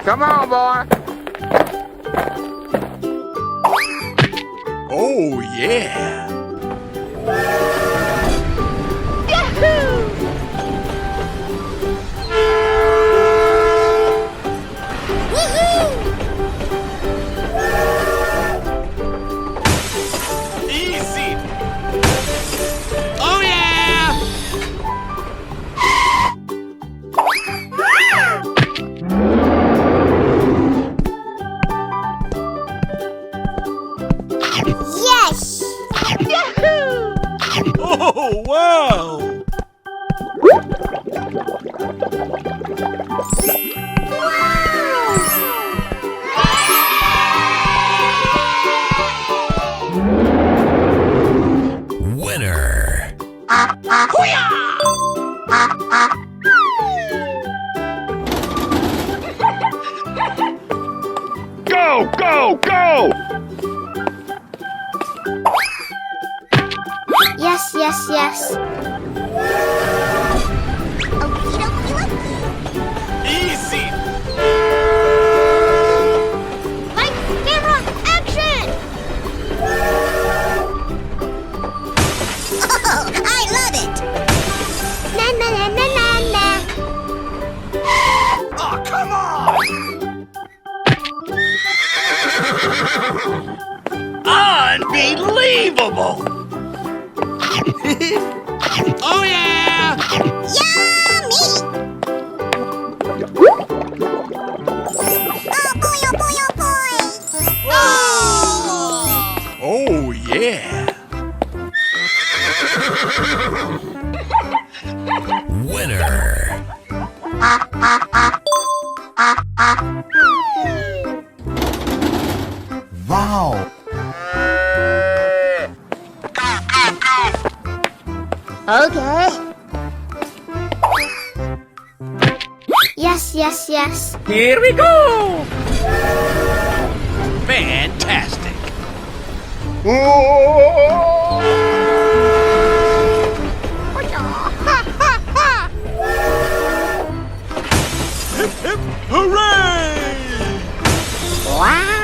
Come on, boy. Oh, yeah. Easy. Oh, yeah. Yes! Oh, wow. Winner. Go, go, go! Yes, yes, yes. Okie dokie dokie. Easy. Lights, camera, action! Oh, I love it! Na na na na na na. Oh, come on. Unbelievable. Oh, yeah. Yummy! Oh boy, oh boy, oh boy! Oh, yeah. Winner. Wow! Okay. Yes, yes, yes. Here we go! Fantastic. Hip, hip, hooray! Wow!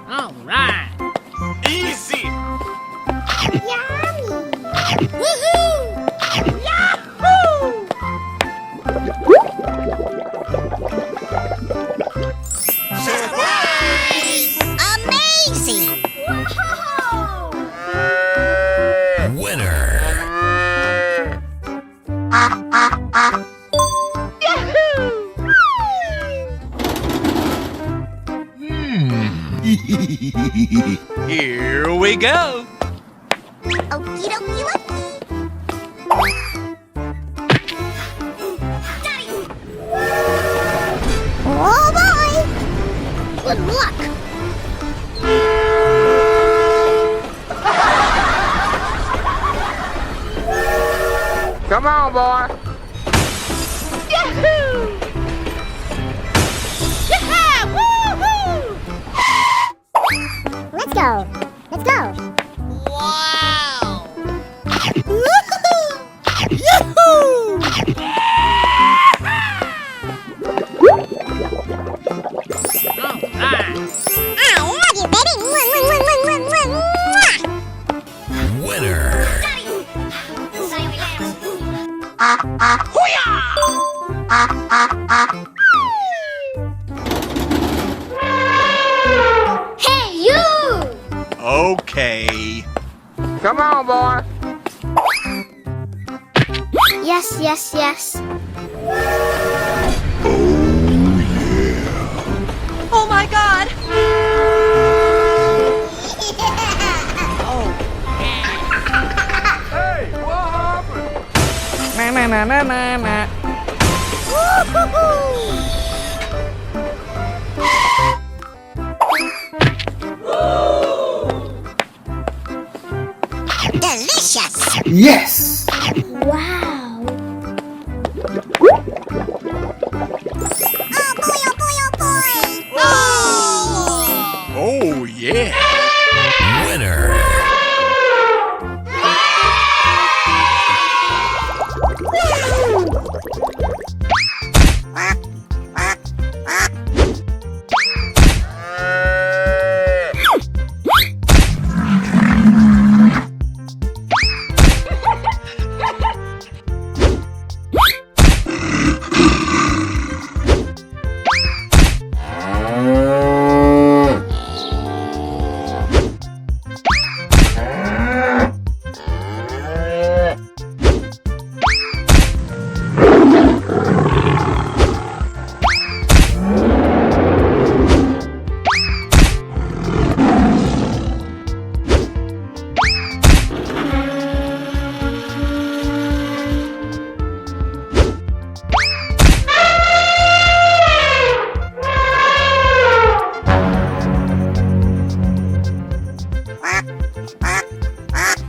All right. Easy. Yummy! Woohoo! Surprise! Amazing! Winner. Here we go. Okie dokie dokie. Oh boy! Good luck! Come on, boy. Yahoo! Yeah! Woohoo! Let's go! Let's go! Wow! Woohoo! Yahoo! All right. I love you, baby! Winner. Hey, you! Okay. Come on, boy. Yes, yes, yes. Oh my god! Hey, what happened? Na na na na na na. Delicious! Yes! Wow! Oh boy, oh boy, oh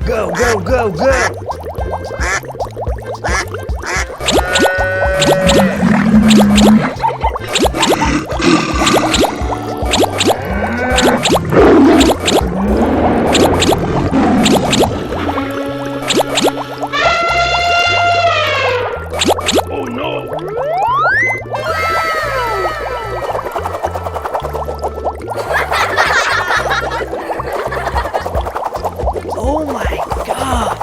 Go, go, go, go! Oh my god!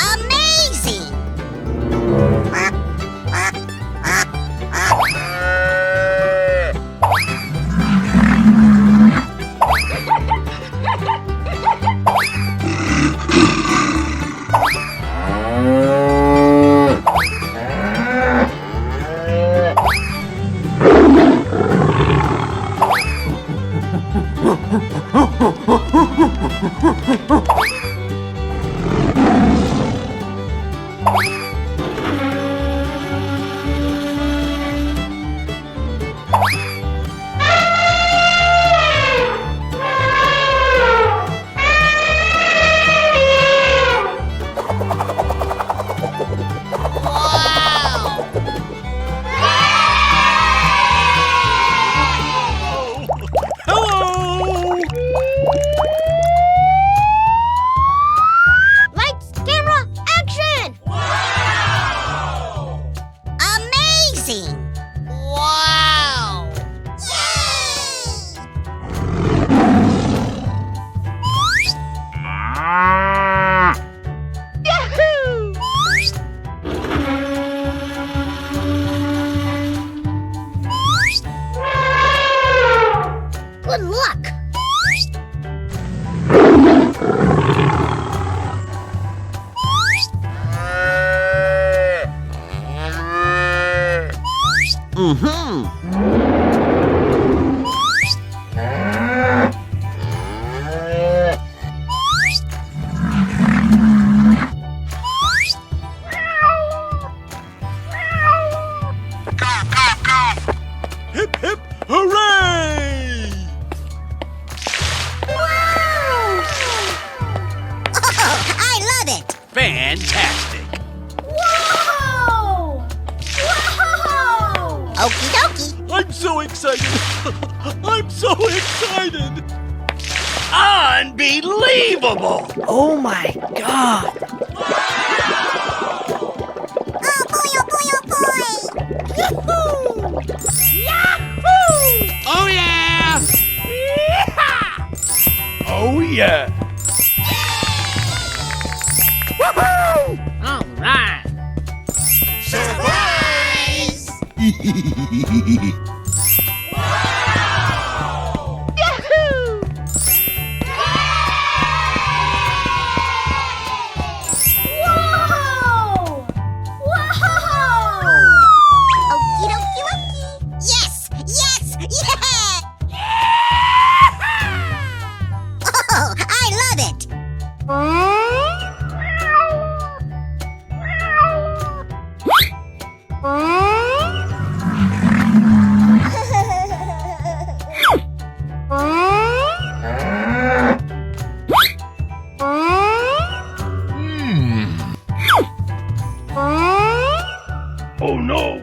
Amazing! Hello! Lights, camera, action! Wow! Amazing! Wow! Yahoo! Good luck! Hip hip hooray! Oh, I love it! Fantastic! Whoa! Whoa! Okie dokie! I'm so excited! I'm so excited! Unbelievable! Oh my god! Oh boy, oh boy, oh boy! Yahoo! Yahoo! Oh yeah! Oh yeah! Woohoo! All right. Surprise! Yahoo! Whoa! Whoa! Okie dokie dokie! Yes! Yes! Yeah! Oh, I love it! Oh no!